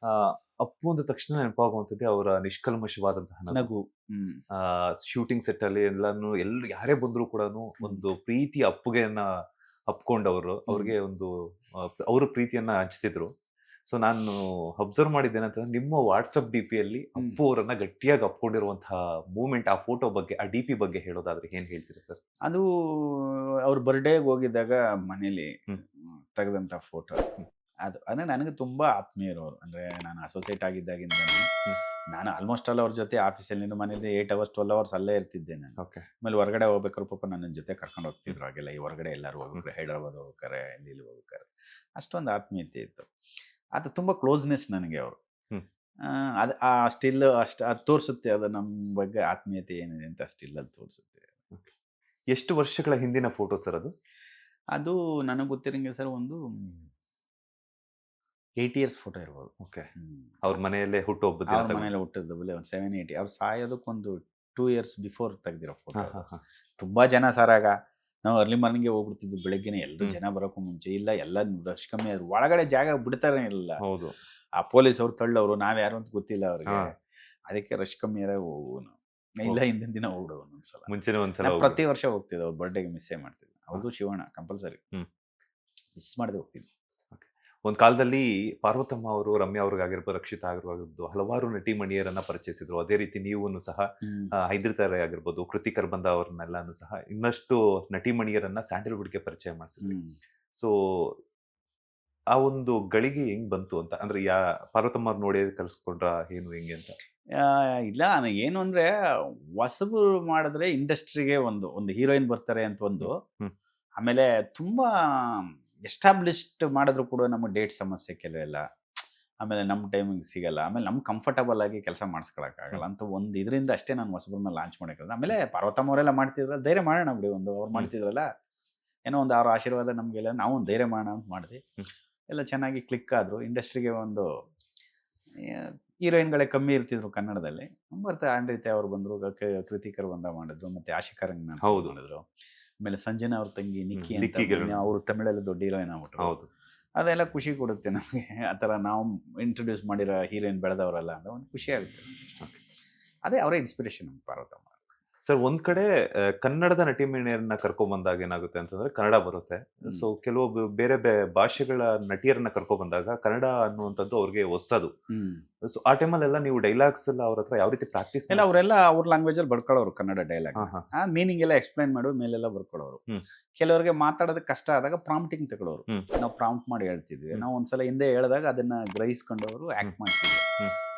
ಆ, ಅಪ್ಪು ಅಂದ ತಕ್ಷಣ ನೆನಪಾಗುವಂಥದ್ದೇ ಅವರ ನಿಷ್ಕಲ್ಮಶವಾದಂತಹ ನಗು. ನಗು. ಹ್ಮ್. ಶೂಟಿಂಗ್ ಸೆಟ್ ಅಲ್ಲಿ ಎಲ್ಲಾನು ಯಾರೇ ಬಂದ್ರು ಕೂಡ ಹ್ಮ್. ಒಂದು ಪ್ರೀತಿ ಅಪ್ಪುಗೆಯನ್ನ ಅಪ್ಕೊಂಡವರು ಹ್ಮ್. ಅವ್ರಿಗೆ ಒಂದು ಅವರು ಪ್ರೀತಿಯನ್ನ ಹಂಚ್ತಿದ್ರು. ಸೊ ನಾನು ಅಬ್ಸರ್ವ್ ಮಾಡಿದ್ದೇನಂತಂದ್ರೆ ನಿಮ್ಮ ವಾಟ್ಸಪ್ ಡಿ ಪಿಯಲ್ಲಿ ಹ್ಮ್. ಅಪ್ಪು ಅವರನ್ನ ಗಟ್ಟಿಯಾಗಿ ಅಪ್ಕೊಂಡಿರುವಂತಹ ಮೂಮೆಂಟ್, ಆ ಫೋಟೋ ಬಗ್ಗೆ, ಆ ಡಿ ಪಿ ಬಗ್ಗೆ ಹೇಳೋದಾದ್ರೆ ಏನ್ ಹೇಳ್ತೀರಾ ಸರ್? ಅದು ಅವ್ರ ಬರ್ಡೇಗೆ ಹೋಗಿದ್ದಾಗ ಮನೇಲಿ ಹ್ಮ್. ತೆಗೆದಂಥ ಫೋಟೋ. ಹ್ಮ್. ಅದು ಅಂದರೆ ನನಗೆ ತುಂಬ ಆತ್ಮೀಯರು ಅವರು. ಅಂದರೆ ನಾನು ಅಸೋಸಿಯೇಟ್ ಆಗಿದ್ದಾಗಿಂದನೂ ಹ್ಮ್. ನಾನು ಆಲ್ಮೋಸ್ಟ್ ಆಲ್ ಅವ್ರ ಜೊತೆ ಆಫೀಸಲ್ಲಿ ಮನೇಲಿ 8 ಅವರ್ಸ್ 12 ಅವರ್ಸ್ ಅಲ್ಲೇ ಇರ್ತಿದ್ದೆ ನಾನು. ಓಕೆ. ಆಮೇಲೆ ಹೊರಗಡೆ ಹೋಗ್ಬೇಕಾದ್ರೆ ಪಾಪ ನನ್ನ ಜೊತೆ ಕರ್ಕೊಂಡು ಹೋಗ್ತಿದ್ರು ಆಗೆಲ್ಲ. ಈ ಹೊರಗಡೆ ಎಲ್ಲರೂ ಹೋಗ್ಬೇಕಾರೆ ಹೈದ್ರಾಬಾದ್ ಹೋಗ್ಬೇಕಾರೆ ಇಲ್ಲಿ ಹೋಗ್ಬೇಕಾರೆ ಅಷ್ಟೊಂದು ಆತ್ಮೀಯತೆ ಇತ್ತು. ಅದು ತುಂಬ ಕ್ಲೋಸ್ನೆಸ್ ನನಗೆ ಅವರು. ಹ್ಮ್. ಅದು ಆ ಸ್ಟಿಲ್ ಅಷ್ಟು ಅದು ತೋರಿಸುತ್ತೆ, ಅದು ನಮ್ಮ ಬಗ್ಗೆ ಆತ್ಮೀಯತೆ ಏನಿದೆ ಅಂತ ಸ್ಟಿಲ್ ಅದು ತೋರಿಸುತ್ತೆ. ಎಷ್ಟು ವರ್ಷಗಳ ಹಿಂದಿನ ಫೋಟೋ ಸರ್ ಅದು? ಅದು ನನಗೆ ಗೊತ್ತಿರಂಗೆ ಸರ್ ಒಂದು 8 ಇಯರ್ಸ್ ಫೋಟೋ ಇರ್ಬೋದು. ಓಕೆ. ಹ್ಮ್. ಅವ್ರ ಮನೆಯಲ್ಲೇ ಹುಟ್ಟುಹಬ್ಬದ ದಿನ ಅವ್ರ ತಗೊಂಡು. ಮನೇಲಿ ಹುಟ್ಟಿದ್ದು ಬಲೆ ಒಂದು 7-8 ಅವ್ರು ಸಾಯೋದಕ್ಕೊಂದು 2 ಇಯರ್ಸ್ ಬಿಫೋರ್ ತೆಗ್ದಿರೋ ಫೋಟೋ. ಹಾ, ಹಾ, ಹಾ. ತುಂಬಾ ಜನ ಸರ್ ಆಗ ನಾವು ಅರ್ಲಿ ಮಾರ್ನಿಂಗ್ಗೆ ಹೋಗ್ಬಿಡ್ತಿದ್ವಿ, ಬೆಳಗ್ಗೆನೆ ಎಲ್ಲರೂ ಹ್ಮ್. ಜನ ಬರೋಕ್ಕೂ ಮುಂಚೆ. ಇಲ್ಲ ಎಲ್ಲ ರಶ್ ಕಮ್ಮಿ ಆದ್ರು ಒಳಗಡೆ ಜಾಗ ಬಿಡ್ತಾನೆ ಇಲ್ಲ. ಹೌದು. ಆ ಪೊಲೀಸ್ ಅವ್ರು ತಳ್ಳೋರು, ನಾವ್ ಯಾರು ಅಂತ ಗೊತ್ತಿಲ್ಲ ಅವ್ರಿಗೆ. ಹಾ. ಅದಕ್ಕೆ ರಶ್ ಕಮ್ಮಿ ಆದಾಗ ಹೋಗೋನು. ಇಲ್ಲ ಹಿಂದಿನ ದಿನ ಹೋಗ್ಬಿಡೋ ಒಂದೊಂದ್ಸಲ. ಮುಂಚೆನೆ ಒಂದ್ಸಲ ನಾವು ಹೋಗ್ಬಿಡು. ಪ್ರತಿ ವರ್ಷ ಹೋಗ್ತಿದ್ದೆ, ಅವ್ರ ಬರ್ಡೇಗೆ ಮಿಸ್ಸೇ ಮಾಡ್ತಿದ್ದೆ. ಅವ್ರದ್ದು ಶಿವಣ್ಣ ಕಂಪಲ್ಸರಿ ಹ್ಮ್. ಮಿಸ್ ಮಾಡದೆ ಹೋಗ್ತಿದ್ದೆ. ಒಂದ್ ಕಾಲದಲ್ಲಿ ಪಾರ್ವತಮ್ಮ ಅವರು, ರಮ್ಯಾ ಅವ್ರಿಗಾಗಿರ್ಬೋದು, ರಕ್ಷಿತಾ ಆಗಿರ್ಬೋದು, ಹಲವಾರು ನಟಿ ಮಣಿಯರನ್ನ ಪರಿಚಯಿಸಿದ್ರು. ಅದೇ ರೀತಿ ನೀವು ಸಹ ಹ್ಮ್. ಹೈದರ್ ಆಗಿರ್ಬೋದು, ಕೃತಿಕರ್ ಬಂದ ಅವ್ರನ್ನೆಲ್ಲಾನು ಸಹ ಇನ್ನಷ್ಟು ನಟಿ ಮಣಿಯರನ್ನ ಸ್ಯಾಂಡಲ್ವುಡ್ಗೆ ಪರಿಚಯ ಮಾಡಿಸಿದ್ರಿ. ಹ್ಮ್. ಸೊ ಆ ಒಂದು ಗಳಿಗೆ ಹೆಂಗ್ ಬಂತು ಅಂತ ಅಂದ್ರೆ ಪಾರ್ವತಮ್ಮ ಅವ್ರು ನೋಡಿ ಕಲ್ಸ್ಕೊಂಡ್ರ ಏನು ಹೆಂಗೆ ಅಂತ? ಇಲ್ಲ ಏನು ಅಂದ್ರೆ ಹೊಸಬು ಮಾಡಿದ್ರೆ ಇಂಡಸ್ಟ್ರಿಗೆ ಒಂದು ಒಂದು ಹೀರೋಯಿನ್ ಬರ್ತಾರೆ ಅಂತ ಒಂದು. ಹ್ಮ್. ಆಮೇಲೆ ತುಂಬಾ ಎಸ್ಟಾಬ್ಲಿಷ್ಡ್ ಮಾಡಿದ್ರು ಕೂಡ ನಮಗೆ ಡೇಟ್ ಸಮಸ್ಯೆ ಕೆಲವೆಲ್ಲ. ಆಮೇಲೆ ನಮ್ಮ ಟೈಮಿಂಗ್ ಸಿಗಲ್ಲ. ಆಮೇಲೆ ನಮ್ಗೆ ಕಂಫರ್ಟಬಲ್ ಆಗಿ ಕೆಲಸ ಮಾಡಿಸ್ಕೊಳಕ್ಕಾಗಲ್ಲ ಅಂತ ಒಂದು ಇದರಿಂದ ಅಷ್ಟೇ ನಾನು ಹೊಸಬ್ರನ್ನ ಲಾಂಚ್ ಮಾಡೋಕ್ಕಾಗಲ್ಲ. ಆಮೇಲೆ ಪಾರ್ವತಮ್ಮ ಅವರೆಲ್ಲ ಮಾಡ್ತಿದ್ರಲ್ಲ, ಧೈರ್ಯ ಮಾಡೋಣ ಬಿಡಿ, ಒಂದು ಅವ್ರು ಮಾಡ್ತಿದ್ರಲ್ಲ, ಏನೋ ಒಂದು ಅವ್ರ ಆಶೀರ್ವಾದ ನಮಗೆಲ್ಲ, ನಾವು ಒಂದು ಧೈರ್ಯ ಮಾಡೋಣ ಅಂತ ಮಾಡಿದ್ವಿ. ಹ್ಮ್. ಎಲ್ಲ ಚೆನ್ನಾಗಿ ಕ್ಲಿಕ್ ಆದರು. ಇಂಡಸ್ಟ್ರಿಗೆ ಒಂದು ಹೀರೋಯಿನ್ಗಳೇ ಕಮ್ಮಿ ಇರ್ತಿದ್ರು ಕನ್ನಡದಲ್ಲಿ. ಬರ್ತಾ ಆಂಡ್ರಿತೆ ಅವ್ರು ಬಂದರು, ಕೃತಿಕರ್ ಬಂದ ಮಾಡಿದ್ರು, ಮತ್ತು ಆಶಿಕಾ ರಂಗನಾಥ್ ಹೌದು. ಮಾಡಿದ್ರು. ಆಮೇಲೆ ಸಂಜನಾ ಅವ್ರ ತಂಗಿ ನಿಕ್ಕಿ ನಿಕ್ಕಿ ಅಂತ ಗಿರಣ್. ಅವರು ತಮಿಳಲ್ಲಿ ದೊಡ್ಡ ಹೀರೋಯಿನ್ ಆಗ್ಬಿಟ್ರು. ಹೌದು. ಅದೆಲ್ಲ ಖುಷಿ ಕೊಡುತ್ತೆ ನಮಗೆ. ಆ ಥರ ನಾವು ಇಂಟ್ರೊಡ್ಯೂಸ್ ಮಾಡಿರೋ ಹೀರೋಯಿನ್ ಬೆಳೆದವರಲ್ಲ ಅಂತ ಒಂದು ಖುಷಿ ಆಗುತ್ತೆ. ಅದೇ ಅವರೇ ಇನ್ಸ್ಪಿರೇಷನ್ ಪಾರ್ವತಮ್ಮ. ಸರ್, ಒಂದ್ ಕಡೆ ಕನ್ನಡದ ನಟಿ ಮಣಿಯರನ್ನ ಕರ್ಕೊಂಡ್ ಬಂದಾಗ ಏನಾಗುತ್ತೆ ಅಂತಂದ್ರೆ ಕನ್ನಡ ಬರುತ್ತೆ. ಹ್ಮ್. ಸೊ ಕೆಲವೊಬ್ಬ ಬೇರೆ ಭಾಷೆಗಳ ನಟಿಯರನ್ನ ಕರ್ಕೊಂಡ್ ಬಂದಾಗ ಕನ್ನಡ ಅನ್ನುವಂಥದ್ದು ಅವ್ರಿಗೆ ಹೊಸದು. ಹ್ಮ್. ಸೊ ಆ ಟೈಮಲ್ಲೆಲ್ಲ ನೀವು ಡೈಲಾಗ್ಸ್ ಎಲ್ಲ ಅವ್ರ ಹತ್ರ ಯಾವ ರೀತಿ ಪ್ರಾಕ್ಟೀಸ್? ಎಲ್ಲ ಅವರೆಲ್ಲ ಅವ್ರ ಲ್ಯಾಂಗ್ವೇಜಲ್ಲಿ ಬರ್ಕೊಳ್ಳೋರು ಕನ್ನಡ ಡೈಲಾಗ್. ಹಾ, ಹಾ. ಆ ಮೀನಿಂಗ್ ಎಲ್ಲ ಎಕ್ಸ್ಪ್ಲೈನ್ ಮಾಡೋ ಮೇಲೆಲ್ಲ ಬರ್ಕೊಳ್ಳೋರು. ಹ್ಮ್. ಕೆಲವರಿಗೆ ಮಾತಾಡೋದಕ್ಕೆ ಕಷ್ಟ ಆದಾಗ ಪ್ರಾಂಪ್ಟಿಂಗ್ ತಗೊಳ್ಳೋರು. ಹ್ಮ್. ನಾವು ಪ್ರಾಂಪ್ಟ್ ಮಾಡಿ ಹೇಳ್ತಿದ್ವಿ. ಹ್ಮ್. ನಾವು ಒಂದ್ಸಲ ಹಿಂದೆ ಹೇಳಿದಾಗ ಅದನ್ನ ಗ್ರಹಿಸ್ಕೊಂಡವರು ಆಕ್ಟ್ ಮಾಡ್ತಿದ್ವಿ. ಹ್ಮ್.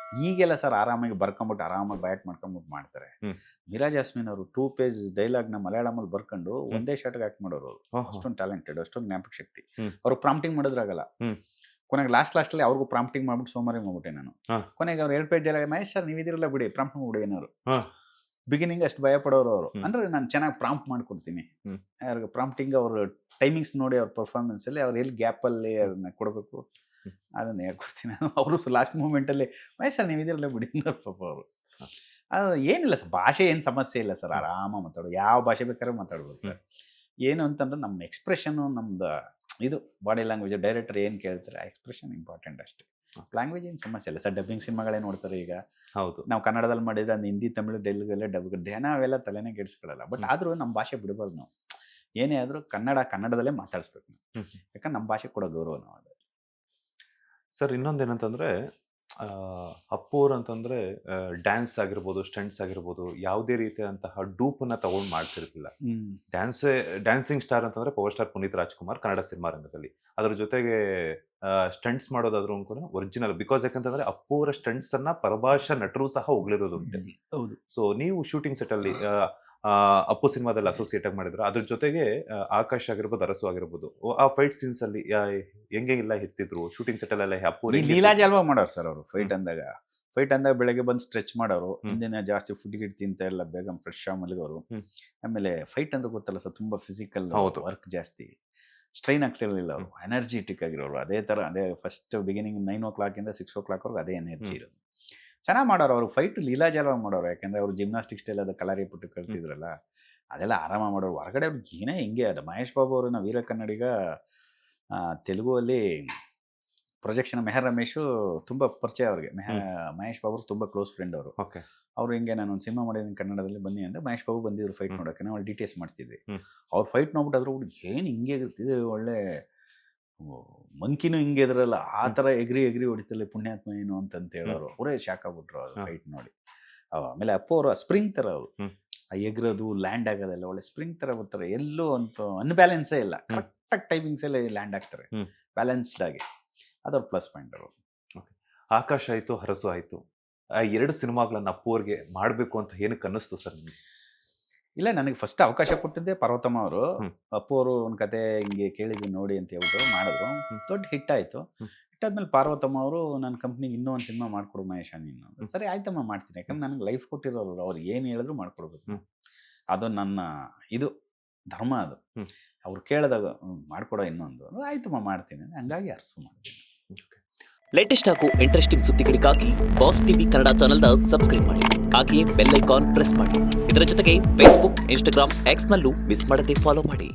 ಈಗೆಲ್ಲ ಸರ್ ಆರಾಮಾಗಿ ಬರ್ಕೊಂಬಿಟ್ಟು ಆರಾಮಾಗಿ ಬಯಾಟ್ ಮಾಡ್ಕೊಂಬಿಟ್ಟು ಮಾಡ್ತಾರೆ. ಹ್ಮ್. ಮೀರಾ ಜಾಸ್ಮಿನ್ ಅವರು 2 ಪೇಜ್ ಡೈಲಾಗ್ನ ಮಲಯಾಳಮಲ್ಲಿ ಬರ್ಕೊಂಡು ಹ್ಮ್. ಒಂದೇ ಶಾಟ್ಗೆ ಆಕ್ಟ್ ಮಾಡೋರು ಅವರು. ಓಹೋ. ಅಷ್ಟೊಂದು ಟ್ಯಾಲೆಂಟೆಡ್, ಅಷ್ಟೊಂದು ಜ್ಞಾಪಕ ಶಕ್ತಿ. ಹ್ಮ್. ಅವ್ರು ಪ್ರಾಂಪ್ಟಿಂಗ್ ಮಾಡಿದ್ರಾಗಲ್ಲ. ಹ್ಮ್. ಕೊನೆಗೆ ಲಾಸ್ಟಲ್ಲಿ ಅವ್ರಿಗೂ ಪ್ರಾಂಪ್ಟಿಂಗ್ ಮಾಡ್ಬಿಟ್ಟು ಸೋಮಾರಿ ಮಾಡ್ಬಿಟ್ಟೆ ನಾನು. ಹಾ. ಕೊನೆಗೆ ಅವ್ರು 2 ಪೇಜ್ ಡೈಲಾಗ್, ಮಹೇಶ್ ಸರ್ ನೀವು ಇದಿರಲ್ಲ ಬಿಡಿ, ಪ್ರಾಂಪ್ಟ್ ಮಾಡ್ಬಿಡಿ ಏನಾರು. ಹಾ. ಬಿಗಿನಿಂಗ್ ಅಷ್ಟು ಭಯ ಪಡೋರು ಅವರು. ಹ್ಮ್. ಅಂದ್ರೆ ನಾನು ಚೆನ್ನಾಗಿ ಪ್ರಾಂಪ್ಟ್ ಮಾಡ್ಕೊಡ್ತೀನಿ. ಹ್ಮ್. ಅವ್ರಿಗೆ ಪ್ರಾಂಪ್ಟಿಂಗ್ ಅವ್ರ ಟೈಮಿಂಗ್ಸ್ ನೋಡಿ ಅವ್ರ ಪರ್ಫಾರ್ಮೆನ್ಸಲ್ಲಿ ಅವ್ರು ಎಲ್ಲಿ ಗ್ಯಾಪಲ್ಲಿ ಅದನ್ನ ಕೊಡಬೇಕು ಅದನ್ನ ಹೇಳ್ಕೊಡ್ತೀನಿ. ಅವರು ಲಾಸ್ಟ್ ಮೂಮೆಂಟಲ್ಲಿ ಮಹೇಶ್ ಸರ್ ನೀವು ಇದಿರಲ್ಲ ಬಿಡಿ ಪಾಪ ಅವರು. ಅದು ಏನಿಲ್ಲ ಸರ್, ಭಾಷೆ ಏನು ಸಮಸ್ಯೆ ಇಲ್ಲ ಸರ್, ಆರಾಮಾಗಿ ಮಾತಾಡೋದು. ಯಾವ ಭಾಷೆ ಬೇಕಾದ್ರೂ ಮಾತಾಡ್ಬೋದು ಸರ್. ಏನು ಅಂತಂದ್ರೆ ನಮ್ಮ ಎಕ್ಸ್ಪ್ರೆಷನ್ನು, ನಮ್ದು ಇದು ಬಾಡಿ ಲ್ಯಾಂಗ್ವೇಜ್, ಡೈರೆಕ್ಟರ್ ಏನು ಕೇಳ್ತಾರೆ ಆ ಎಕ್ಸ್ಪ್ರೆಷನ್ ಇಂಪಾರ್ಟೆಂಟ್ ಅಷ್ಟೇ. ಲ್ಯಾಂಗ್ವೇಜ್ ಏನು ಸಮಸ್ಯೆ ಇಲ್ಲ ಸರ್. ಡಬ್ಬಿಂಗ್ ಸಿನಿಮಾಗಳೇ ನೋಡ್ತಾರೆ ಈಗ. ಹೌದು. ನಾವು ಕನ್ನಡದಲ್ಲಿ ಮಾಡಿದ್ರೆ ಅದು ಹಿಂದಿ, ತಮಿಳು, ತೆಲುಗೆಲ್ಲ ಜನ ಅವೆಲ್ಲ ತಲೆನೇ ಕೆಡಿಸ್ಕೊಳ್ಳಲ್ಲ. ಬಟ್ ಆದರೂ ನಮ್ಮ ಭಾಷೆ ಬಿಡಬಾರ್ದು ನಾವು. ಏನೇ ಆದರೂ ಕನ್ನಡದಲ್ಲೇ ಮಾತಾಡಿಸ್ಬೇಕು ನಾವು. ಹ್ಮ್. ಯಾಕಂದ್ರೆ ನಮ್ಮ ಭಾಷೆ ಕೊಡೋ ಗೌರವ ನಾವು ಅದು. ಸರ್, ಇನ್ನೊಂದೇನಂತಂದ್ರೆ ಅಪ್ಪು ಅವ್ರು ಅಂತಂದ್ರೆ ಡ್ಯಾನ್ಸ್ ಆಗಿರ್ಬೋದು, ಸ್ಟಂಟ್ಸ್ ಆಗಿರ್ಬೋದು, ಯಾವುದೇ ರೀತಿಯಾದಂತಹ ಡೂಪನ್ನ ತಗೊಂಡು ಮಾಡ್ತಿರ್ಲಿಲ್ಲ. ಡ್ಯಾನ್ಸಿಂಗ್ ಸ್ಟಾರ್ ಅಂತಂದ್ರೆ power star Puneeth Rajkumar Kannada cinema ರಂಗದಲ್ಲಿ. ಅದ್ರ ಜೊತೆಗೆ ಸ್ಟಂಟ್ಸ್ ಮಾಡೋದಾದ್ರೂ ಕೂಡ ಒರಿಜಿನಲ್. ಬಿಕಾಸ್ ಯಾಕಂತಂದ್ರೆ ಅಪ್ಪು ಅವರ ಸ್ಟಂಟ್ಸ್ ಅನ್ನ ಪರಭಾಷಾ ನಟರು ಸಹ ಹೊಗಳಿರೋದು ಉಂಟು. ಹೌದು. ಸೊ ನೀವು ಶೂಟಿಂಗ್ ಸೆಟ್ ಅಲ್ಲಿ ಅಪ್ಪು ಸಿನಿಮಾದಲ್ಲಿ ಅಸೋಸಿಯೇಟ್ ಆಗಿ ಮಾಡಿದ್ರು. ಅದ್ರ ಜೊತೆಗೆ ಆಕಾಶ್ ಆಗಿರ್ಬೋದು, ಅರಸು ಆಗಿರ್ಬೋದು, ಆ ಫೈಟ್ ಸೀನ್ಸ್ ಅಲ್ಲಿ ಹೆಂಗೆ ಎಲ್ಲ ಎತ್ತಿದ್ರು ಶೂಟಿಂಗ್ ಸೆಟ್ ಅಲ್ಲೆಲ್ಲ ಅಪ್ಪು ಈ ಲೀಲಾಜಾಲ್ವ ಮಾಡೋರು ಸರ್ ಅವರು. ಫೈಟ್ ಅಂದಾಗ ಬೆಳಗ್ಗೆ ಬಂದು ಸ್ಟ್ರೆಚ್ ಮಾಡೋರು. ಹಿಂದಿನ ಜಾಸ್ತಿ ಫುಡ್ ಗಿಡ್ ತಿಂತ ಎಲ್ಲ ಬೇಗ ಫ್ರೆಶ್ ಆಗಿ ಮಲಗೋರು. ಆಮೇಲೆ ಫೈಟ್ ಅಂದ್ರೆ ಗೊತ್ತಲ್ಲ ಸರ್, ತುಂಬಾ ಫಿಸಿಕಲ್ ವರ್ಕ್ ಜಾಸ್ತಿ, ಸ್ಟ್ರೈನ್ ಆಗ್ತಿರ್ಲಿಲ್ಲ ಅವರು. ಎನರ್ಜಿಟಿಕ್ ಆಗಿರೋರು. ಅದೇ ಫಸ್ಟ್ ಬಿಗಿನಿಂಗ್ 9 o'clock ಇಂದ 6 o'clock ವರೆಗೂ ಅದೇ ಎನರ್ಜಿ ಇರೋದು. ಚೆನ್ನಾಗಿ ಮಾಡೋರು ಅವರು. ಫೈಟ್ ಲೀಲಾಜಾಲವಾಗಿ ಮಾಡೋರು. ಯಾಕಂದ್ರೆ ಅವರು ಜಿಮ್ನಾಸ್ಟಿಕ್ ಸ್ಟೈಲ್ ಅದು ಕಲಾರಿ ಪುಟ್ಟು ಕಲ್ತಿದ್ರಲ್ಲ, ಅದೆಲ್ಲ ಆರಾಮ ಮಾಡೋರು. ಹೊರಗಡೆ ಅವ್ರಿಗೆ ಏನೇ ಹಿಂಗೆ ಅದು. ಮಹೇಶ್ ಬಾಬು ಅವರನ್ನ ವೀರ ಕನ್ನಡಿಗ ತೆಲುಗುವಲ್ಲಿ ಪ್ರೊಜೆಕ್ಷನ್ ಮೆಹರ್ ರಮೇಶು ತುಂಬಾ ಪರಿಚಯ ಅವ್ರಿಗೆ. ಮಹೇಶ್ ಬಾಬು ತುಂಬಾ ಕ್ಲೋಸ್ ಫ್ರೆಂಡ್ ಅವರು. ಓಕೆ. ಅವ್ರು ಹಿಂಗೆ ನಾನು ಒಂದು ಸಿನಿಮಾ ಮಾಡಿದ್ದೀನಿ ಕನ್ನಡದಲ್ಲಿ ಬನ್ನಿ ಅಂತ ಮಹೇಶ್ ಬಾಬು ಬಂದಿದ್ರು ಫೈಟ್ ಹ್ಮ್. ನೋಡೋಕೆ. ನಾವು ಡಿಟೇಲ್ಸ್ ಮಾಡ್ತಿದ್ವಿ. ಹ್ಮ್. ಅವ್ರು ಫೈಟ್ ನೋಡ್ಬಿಟ್ಟಾದ್ರು ಏನು ಹಿಂಗೆ ಇರ್ತಿದೆ, ಒಳ್ಳೆ ಮಂಕಿನೂ ಹಿಂಗೆ ಇದ್ರಲ್ಲ ಆ ಥರ ಎಗ್ರಿ ಹೊಡಿತಲ್ಲ ಪುಣ್ಯಾತ್ಮ ಏನು ಅಂತ ಹೇಳೋರು. ಅವರೇ ಶಾಕ್ ಆಗ್ಬಿಟ್ರು ಅದು ಫೈಟ್ ನೋಡಿ. ಆಮೇಲೆ ಅಪ್ಪು ಅವರು ಸ್ಪ್ರಿಂಗ್ ಥರ ಅವರು, ಆ ಎಗ್ರೋದು ಲ್ಯಾಂಡ್ ಆಗೋದೆಲ್ಲ ಒಳ್ಳೆ ಸ್ಪ್ರಿಂಗ್ ಥರ ಬರ್ತಾರೆ. ಎಲ್ಲೂ ಅಂತ ಅನ್ಬ್ಯಾಲೆನ್ಸೇ ಇಲ್ಲ, ಕರೆಕ್ಟಾಗಿ ಟೈಮಿಂಗ್ಸ್ ಎಲ್ಲ ಲ್ಯಾಂಡ್ ಆಗ್ತಾರೆ ಬ್ಯಾಲೆನ್ಸ್ಡ್ ಆಗಿ. ಅದವ್ರ ಪ್ಲಸ್ ಪಾಯಿಂಟ್ ಅವರು. ಆಕಾಶ ಆಯ್ತು, ಹರಸು ಆಯ್ತು, ಆ 2 ಸಿನಿಮಾಗಳನ್ನ ಅಪ್ಪು ಅವ್ರಿಗೆ ಮಾಡಬೇಕು ಅಂತ ಏನಕ್ಕೆ ಅನ್ನಿಸ್ತು ಸರ್ ನಿಮ್ಗೆ? ಇಲ್ಲ, ನನಗೆ ಫಸ್ಟ್ ಅವಕಾಶ ಕೊಟ್ಟಿದ್ದೆ ಪಾರ್ವತಮ್ಮ ಅವರು. ಅಪ್ಪು ಅವರು ಒಂದು ಕತೆ ಹಿಂಗೆ ಕೇಳಿದ್ವಿ ನೋಡಿ ಅಂತ ಹೇಳ್ಬಿಟ್ಟು ಮಾಡಿದ್ರು. ದೊಡ್ಡ ಹಿಟ್ ಆಯಿತು. ಹಿಟ್ಟಾದ್ಮೇಲೆ ಪಾರ್ವತಮ್ಮ ಅವರು ನನ್ನ ಕಂಪ್ನಿಗೆ ಇನ್ನೂ ಒಂದು ಸಿನಿಮಾ ಮಾಡ್ಕೊಡು ಮಹೇಶ ನೀನು. ಸರಿ ಆಯ್ತಮ್ಮ ಮಾಡ್ತೀನಿ, ಯಾಕಂದ್ರೆ ನನಗೆ ಲೈಫ್ ಕೊಟ್ಟಿರೋರು, ಅವ್ರು ಏನು ಹೇಳಿದ್ರು ಮಾಡ್ಕೊಡ್ಬೇಕು. ಅದು ನನ್ನ ಇದು ಧರ್ಮ. ಅದು ಅವ್ರು ಕೇಳಿದಾಗ ಮಾಡ್ಕೊಡೋ ಇನ್ನೊಂದು ಆಯ್ತಮ್ಮ ಮಾಡ್ತೀನಿ, ಹಂಗಾಗಿ ಅರಸು ಮಾಡ್ತೀನಿ. ಲೇಟೆಸ್ಟ್ ಹಾಗೂ ಇಂಟ್ರೆಸ್ಟಿಂಗ್ ಸುದ್ದಿಗಳಿಗಾಗಿ ಬಾಸ್ ಟಿವಿ ಕನ್ನಡ ಚಾನೆಲ್ನ ಸಬ್ಸ್ಕ್ರೈಬ್ ಮಾಡಿ. ಹಾಗೆಯೇ ಬೆಲ್ ಐಕಾನ್ ಪ್ರೆಸ್ ಮಾಡಿ. ಇದರ ಜೊತೆಗೆ ಫೇಸ್ಬುಕ್, ಇನ್ಸ್ಟಾಗ್ರಾಮ್, ಎಕ್ಸ್ನಲ್ಲೂ ಮಿಸ್ ಮಾಡದೆ ಫಾಲೋ ಮಾಡಿ.